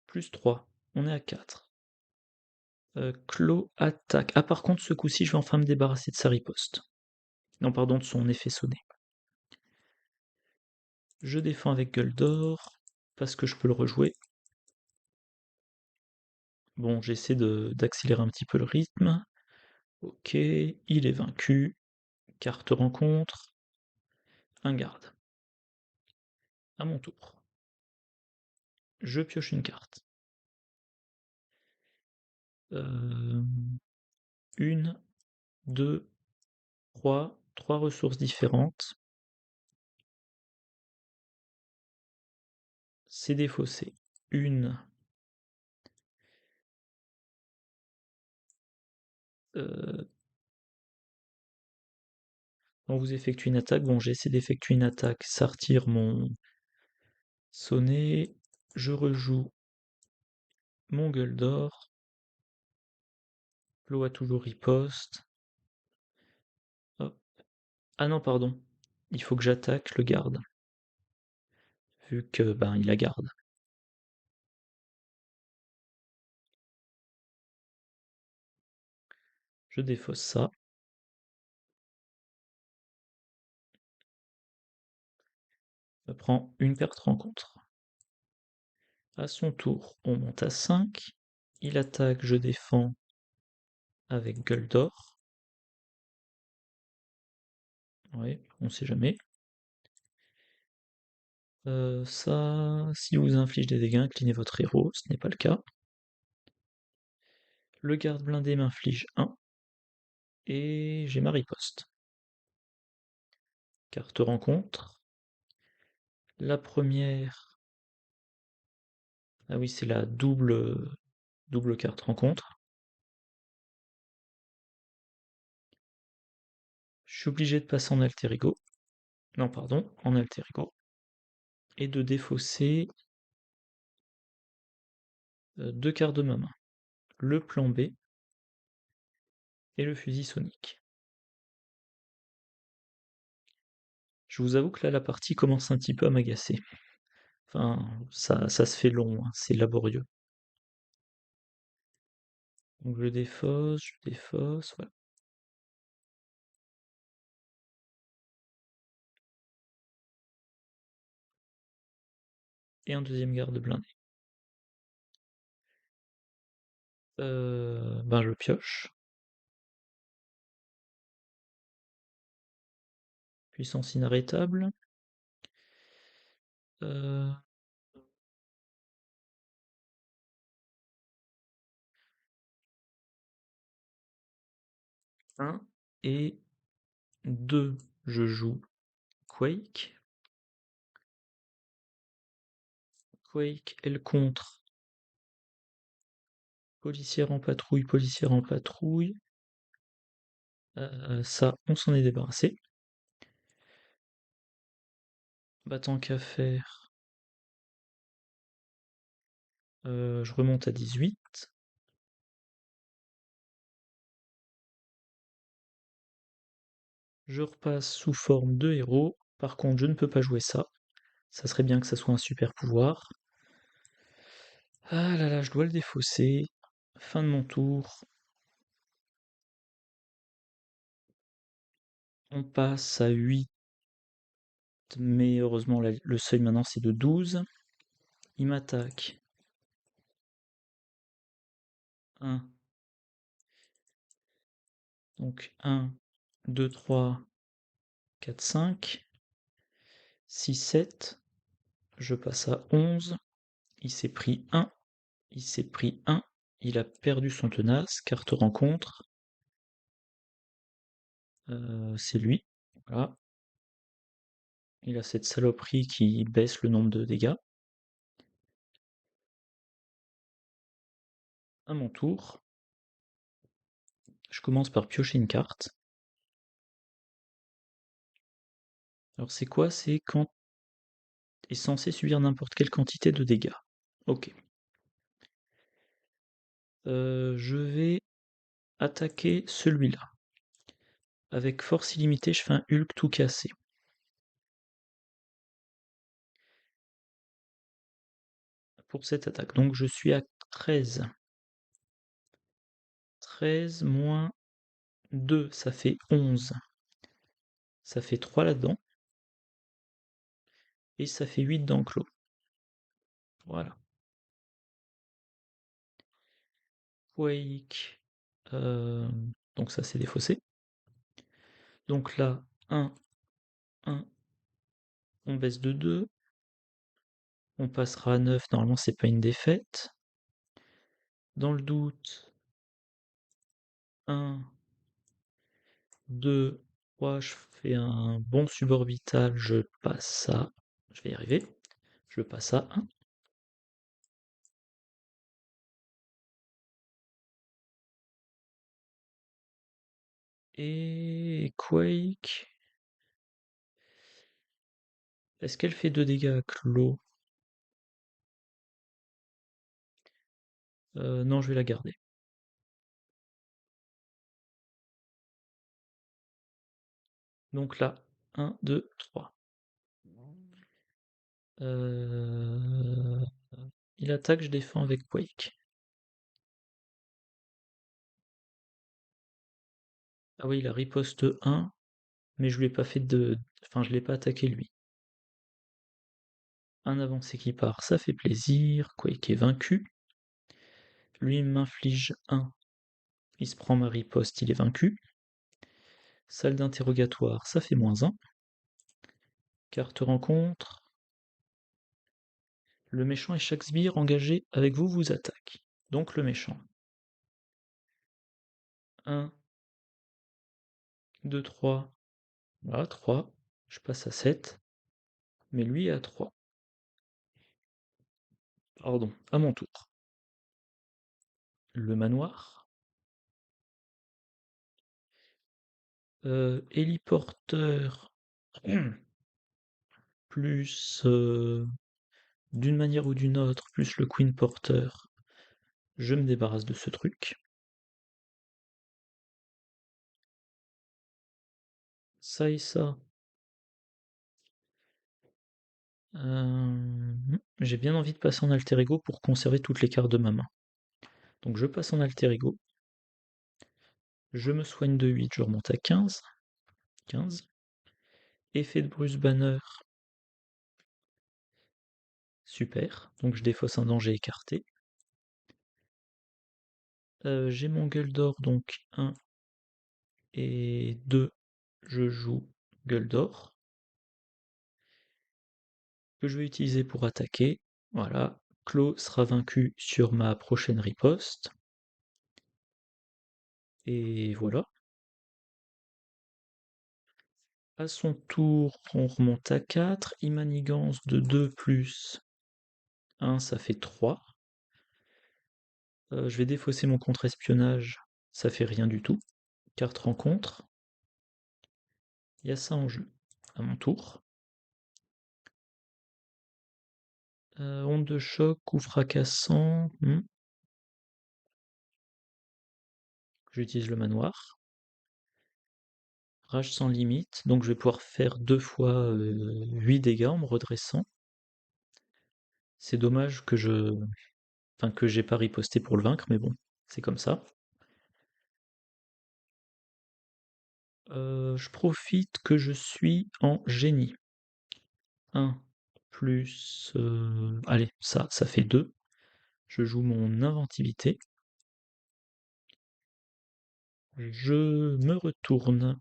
Plus 3, on est à 4. Claw attaque. Ah par contre, ce coup-ci, je vais enfin me débarrasser de sa riposte. Non, pardon, de son effet sonné. Je défends avec gueule d'or, parce que je peux le rejouer. Bon, j'essaie d'accélérer un petit peu le rythme. Ok, il est vaincu. Carte rencontre. Un garde. À mon tour. Je pioche une carte. Une, deux, trois ressources différentes. C'est défaussé. Une. Quand vous effectuez une attaque, bon, j'essaie d'effectuer une attaque, ça retire mon sonnet. Je rejoue mon gueule d'or. L'eau a toujours riposte. Hop. Ah non, pardon. Il faut que j'attaque le garde. Vu que, ben, il la garde. Je défausse ça. Je prends une carte rencontre. À son tour, on monte à 5. Il attaque, je défends avec gueule d'or. Ouais, on sait jamais. Ça, si vous inflige des dégâts, inclinez votre héros, ce n'est pas le cas. Le garde blindé m'inflige 1. Et j'ai ma riposte. Carte rencontre. La première... Ah oui, c'est la double carte rencontre. Je suis obligé de passer en alter ego. Non, pardon, en alter ego. Et de défausser 2 cartes de ma main. Le plan B et le fusil sonique. Je vous avoue que là, la partie commence un petit peu à m'agacer. Enfin, ça se fait long, hein, c'est laborieux. Donc je défausse, voilà. Et un deuxième garde blindé. Ben je pioche. Puissance inarrêtable. Euh, 1 et 2, je joue Quake. Quake, elle contre. Policière en patrouille, policière en patrouille. Ça, on s'en est débarrassé. Bah tant qu'à faire, je remonte à 18. Je repasse sous forme de héros. Par contre, je ne peux pas jouer ça. Ça serait bien que ça soit un super pouvoir. Ah là là, je dois le défausser. Fin de mon tour. On passe à 8, mais heureusement le seuil maintenant c'est de 12. Il m'attaque. 1. Donc 1, 2, 3, 4, 5, 6, 7. Je passe à 11. Il s'est pris 1. Il s'est pris 1. Il a perdu son tenace. Carte rencontre. C'est lui. Voilà. Il a cette saloperie qui baisse le nombre de dégâts. À mon tour, je commence par piocher une carte. Alors c'est quoi? C'est quand est censé subir n'importe quelle quantité de dégâts. Ok. Je vais attaquer celui-là. Avec force illimitée, je fais un Hulk tout cassé. Pour cette attaque. Donc je suis à 13. 13 moins 2, ça fait 11. Ça fait 3 là-dedans. Et ça fait 8 d'enclos. Voilà. Quake. Donc ça c'est défaussé. Donc là, 1, 1. On baisse de 2. On passera à 9. Normalement c'est pas une défaite. Dans le doute, 1, 2, 3, je fais un bon suborbital, je passe à... Je vais y arriver. Je passe à 1. Et Quake. Est-ce qu'elle fait 2 dégâts à clos? Non, je vais la garder. Donc là, 1, 2, 3. Il attaque, je défends avec Quake. Ah oui, il a riposte 1, mais je lui ai pas fait de... Enfin, je l'ai pas attaqué lui. Un avancé qui part, ça fait plaisir. Quake est vaincu. Lui m'inflige 1. Il se prend ma riposte, il est vaincu. Salle d'interrogatoire, ça fait -1. Carte rencontre. Le méchant et chaque sbire engagé avec vous vous attaque. Donc le méchant. 1, 2, 3. Voilà, 3. Je passe à 7. Mais lui est à 3. Pardon, à mon tour. Le manoir. Héliporteur. Plus d'une manière ou d'une autre, plus le Queen Porter. Je me débarrasse de ce truc. Ça et ça. J'ai bien envie de passer en alter ego pour conserver toutes les cartes de ma main. Donc je passe en alter ego. Je me soigne de 8, je remonte à 15. 15. Effet de Bruce Banner. Super. Donc je défausse un danger écarté. J'ai mon gueule d'or, donc 1 et 2. Je joue gueule d'or. Que je vais utiliser pour attaquer. Voilà. Clos sera vaincu sur ma prochaine riposte. Et voilà. À son tour, on remonte à 4. Il manigance de 2 plus 1, ça fait 3. Je vais défausser mon contre-espionnage, ça fait rien du tout. Carte rencontre. Il y a ça en jeu. À mon tour. Onde de choc, coup fracassant. J'utilise le manoir. Rage sans limite, donc je vais pouvoir faire 2 fois 8 dégâts en me redressant. C'est dommage que que j'ai pas riposté pour le vaincre, mais bon, c'est comme ça. Je profite que je suis en génie. 1 plus... allez, ça fait 2. Je joue mon inventivité. Je me retourne.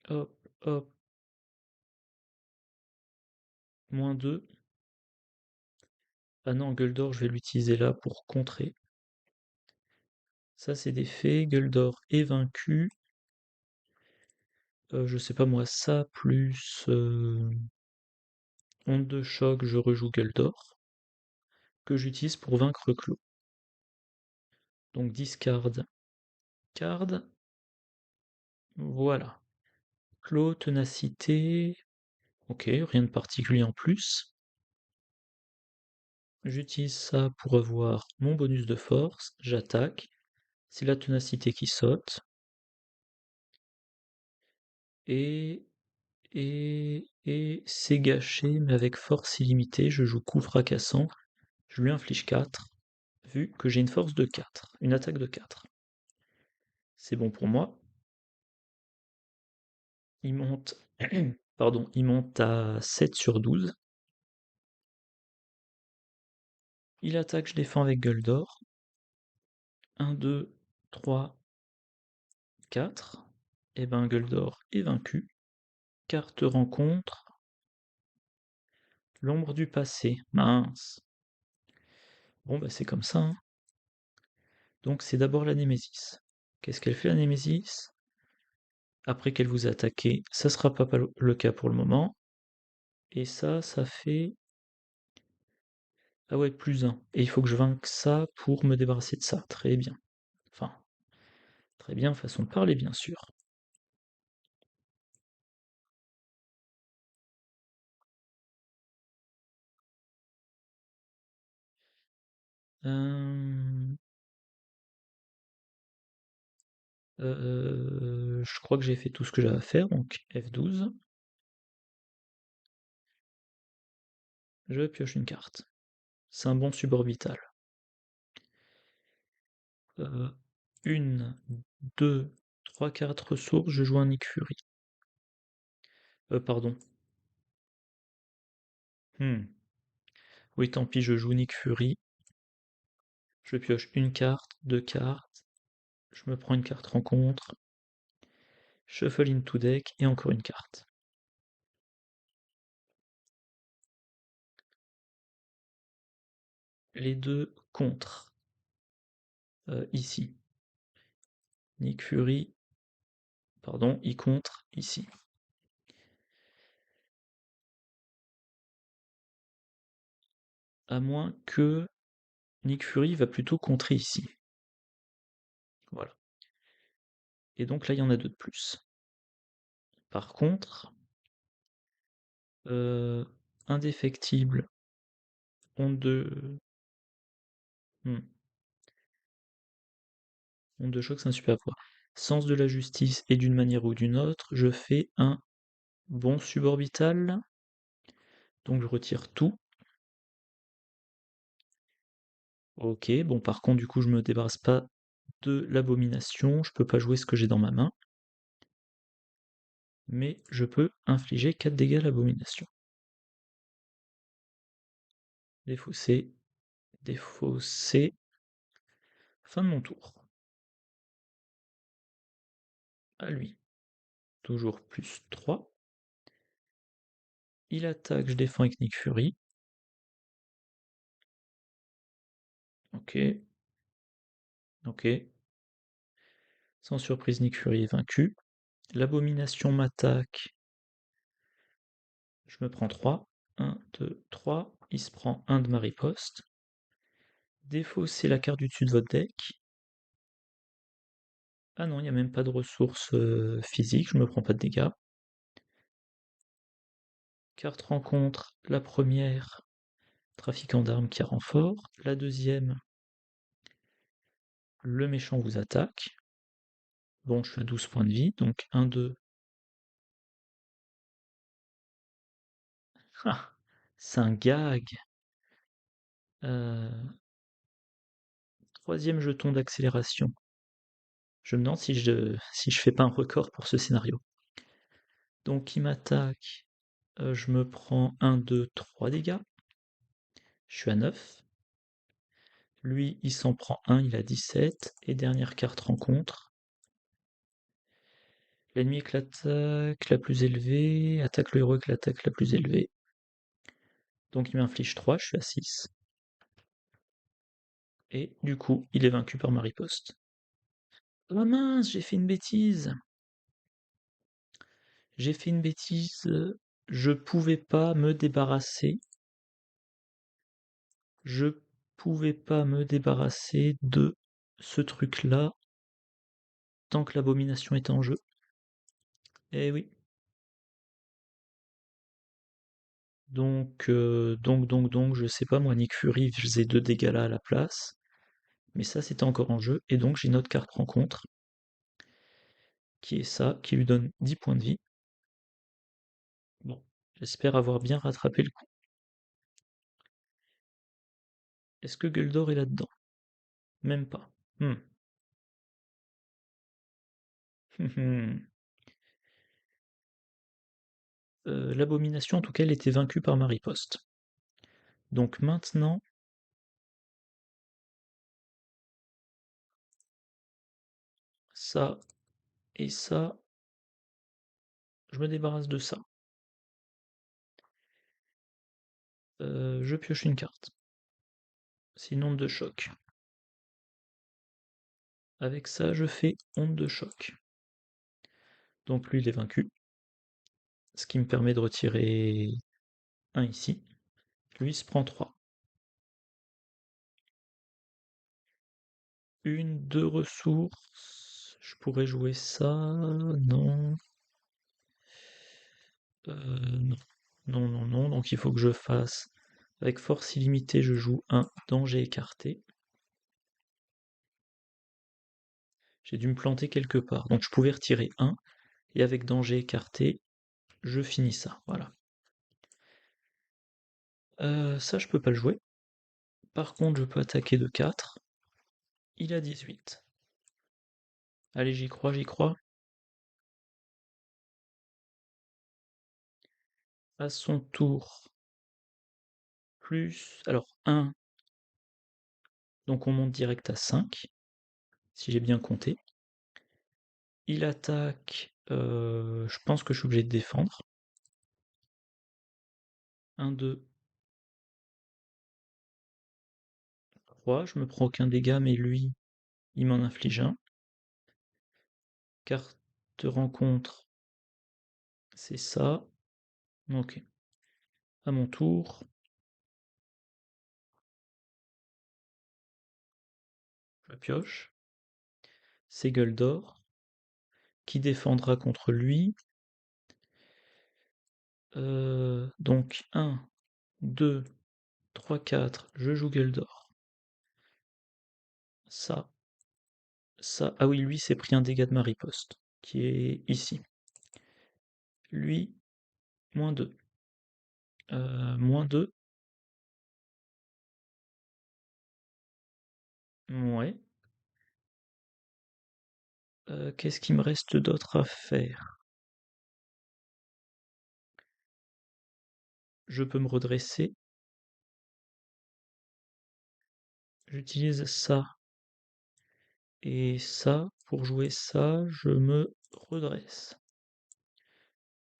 Hop, hop. -2. Ah non, Gueldor, je vais l'utiliser là pour contrer. Ça, c'est des faits. Gueldor est vaincu. Je sais pas moi, ça plus onde de choc, je rejoue Gueldor, que j'utilise pour vaincre Clos. Donc discard, card. Voilà. Clos, ténacité. Ok, rien de particulier en plus. J'utilise ça pour avoir mon bonus de force. J'attaque. C'est la ténacité qui saute. Et c'est gâché, mais avec force illimitée, je joue coup fracassant, je lui inflige 4, vu que j'ai une force de 4, une attaque de 4. C'est bon pour moi. Il monte, pardon, il monte à 7 sur 12. Il attaque, je défends avec gueule d'or. 1, 2, 3, 4. Et ben gueule d'or est vaincu. Carte rencontre. L'ombre du passé. Mince. Bon bah c'est comme ça, hein. Donc c'est d'abord la Némésis. Qu'est-ce qu'elle fait la Némésis? Après qu'elle vous a attaqué, ça sera pas le cas pour le moment. Et ça fait... Ah ouais, +1. Et il faut que je vainque ça pour me débarrasser de ça. Très bien. Enfin, très bien, façon de parler, bien sûr. Euh, je crois que j'ai fait tout ce que j'avais à faire, donc F12. Je pioche une carte. C'est un bon suborbital. 1, 2, 3 cartes ressources, je joue un Nick Fury. Pardon. Oui, tant pis, je joue Nick Fury. Je pioche une carte, 2 cartes. Je me prends une carte rencontre. Shuffle into deck et encore une carte. Les deux contre. Ici. Nick Fury, pardon, il contre ici. À moins que Nick Fury va plutôt contrer ici. Voilà. Et donc là, il y en a deux de plus. Par contre, indéfectible, onde de... onde de choc, c'est un super pouvoir. Sens de la justice et d'une manière ou d'une autre, je fais un bon suborbital. Donc je retire tout. Ok, bon par contre du coup je me débarrasse pas de l'abomination, je peux pas jouer ce que j'ai dans ma main. Mais je peux infliger 4 dégâts à l'abomination. Défaussé, défaussé. Fin de mon tour. À lui. Toujours +3. Il attaque, je défends avec Nick Fury. Ok. Ok. Sans surprise, Nick Fury est vaincu. L'abomination m'attaque. Je me prends 3. 1, 2, 3. il se prend un de ma riposte. Défausser la carte du dessus de votre deck. Ah non, il n'y a même pas de ressources physiques, je me prends pas de dégâts. Carte rencontre, la première, trafiquant d'armes qui a renfort. La deuxième, le méchant vous attaque. Bon, je suis à 12 points de vie, donc 1, 2. Ah, c'est un gag. Troisième jeton d'accélération. Je me demande si je fais pas un record pour ce scénario. Donc il m'attaque, je me prends 1, 2, 3 dégâts. Je suis à 9. Lui, il s'en prend un, il a 17. Et dernière carte rencontre. L'ennemi avec l'attaque la plus élevée attaque le héros avec l'attaque la plus élevée. Donc il m'inflige 3, je suis à 6. Et du coup, il est vaincu par ma riposte. Ah mince, j'ai fait une bêtise. J'ai fait une bêtise. Je pouvais pas me débarrasser. Je pouvais pas me débarrasser de ce truc-là tant que l'abomination est en jeu. Eh oui. Donc, je sais pas, moi, Nick Fury faisait 2 dégâts là à la place. Mais ça, c'était encore en jeu. Et donc, j'ai une autre carte rencontre, qui est ça, qui lui donne 10 points de vie. Bon, j'espère avoir bien rattrapé le coup. Est-ce que Guldor est là-dedans? Même pas. Hmm. L'abomination, en tout cas, elle était vaincue par ma riposte. Donc maintenant, ça et ça, je me débarrasse de ça. Je pioche une carte. C'est une onde de choc. Avec ça, je fais onde de choc. Donc lui, il est vaincu. Ce qui me permet de retirer un ici. Lui, il se prend 3. Une, deux ressources. Je pourrais jouer ça. Non. Non. Non, non, non. Donc il faut que je fasse. Avec force illimitée, je joue un danger écarté. J'ai dû me planter quelque part. Donc je pouvais retirer un. Et avec danger écarté, je finis ça. Voilà. Ça, je peux pas le jouer. Par contre, je peux attaquer de 4. Il a 18. Allez, j'y crois, j'y crois. À son tour, plus... Alors, 1, donc on monte direct à 5, si j'ai bien compté. Il attaque... je pense que je suis obligé de défendre. 1, 2, 3. Je me prends aucun dégât, mais lui, il m'en inflige un. Carte rencontre, c'est ça. Ok. À mon tour, je pioche. C'est Guldor, qui défendra contre lui. Donc 1, 2, 3, 4, je joue Guldor. Ça, ça. Ah oui, lui s'est pris un dégât de ma riposte, qui est ici. Lui, moins 2. Moins 2. Ouais. Qu'est-ce qu'il me reste d'autre à faire? Je peux me redresser. J'utilise ça et ça. Pour jouer ça, je me redresse.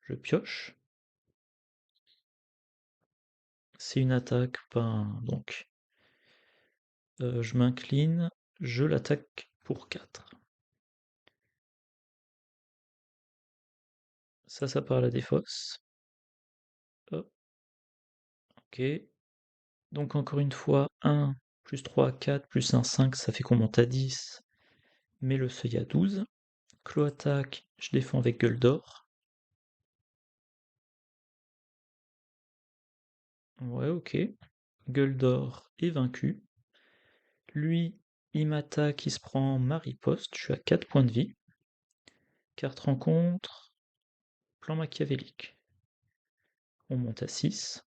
Je pioche. C'est une attaque, ben, donc je m'incline, je l'attaque pour 4. Ça part à la défausse. Hop, ok. Donc encore une fois, 1 plus 3, 4 plus 1, 5, ça fait qu'on monte à 10. Mais le seuil à 12. Clos attaque, je défends avec gueule d'or. Ouais, ok. Gueule d'or est vaincu. Lui, il m'attaque, il se prend ma riposte, je suis à 4 points de vie. Carte rencontre, plan machiavélique. On monte à 6.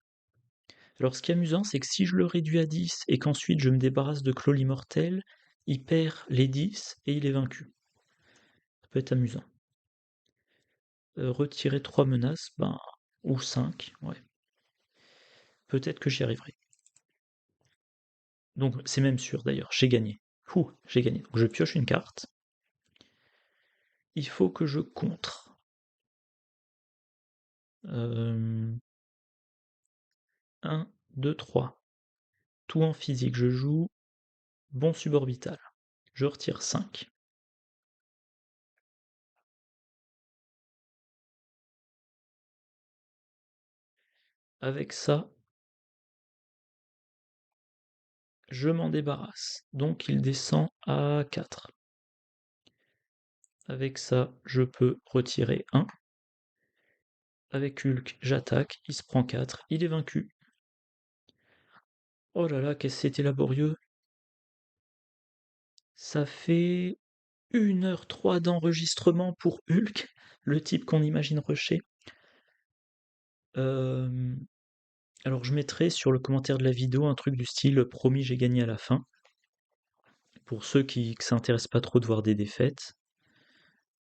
Alors ce qui est amusant, c'est que si je le réduis à 10 et qu'ensuite je me débarrasse de Claw l'immortel, il perd les 10 et il est vaincu. Ça peut être amusant. Retirer 3 menaces, ben, ou 5, ouais. Peut-être que j'y arriverai. Donc c'est même sûr d'ailleurs, j'ai gagné. Ouh, j'ai gagné. Donc je pioche une carte. Il faut que je contre. 1, 2, 3. Tout en physique, je joue bon suborbital. Je retire 5. Avec ça, je m'en débarrasse. Donc il descend à 4. Avec ça, je peux retirer 1. Avec Hulk, j'attaque, il se prend 4, il est vaincu. Oh là là, qu'est-ce que c'était laborieux. Ça fait 1h03 d'enregistrement pour Hulk, le type qu'on imagine rusher. Alors je mettrai sur le commentaire de la vidéo un truc du style promis j'ai gagné à la fin. Pour ceux qui ne s'intéressent pas trop de voir des défaites.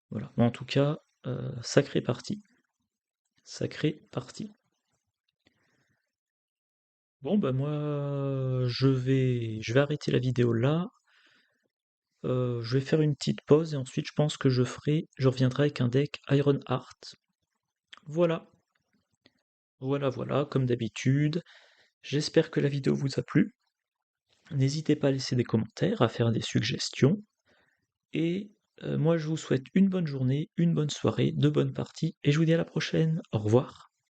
Voilà. Mais en tout cas, sacrée partie. Sacrée partie. Bon bah moi je vais arrêter la vidéo là. Je vais faire une petite pause et ensuite je pense que je reviendrai avec un deck Iron Heart. Voilà. Voilà, voilà, comme d'habitude. J'espère que la vidéo vous a plu. N'hésitez pas à laisser des commentaires, à faire des suggestions. Et moi je vous souhaite une bonne journée, une bonne soirée, de bonnes parties, et je vous dis à la prochaine. Au revoir.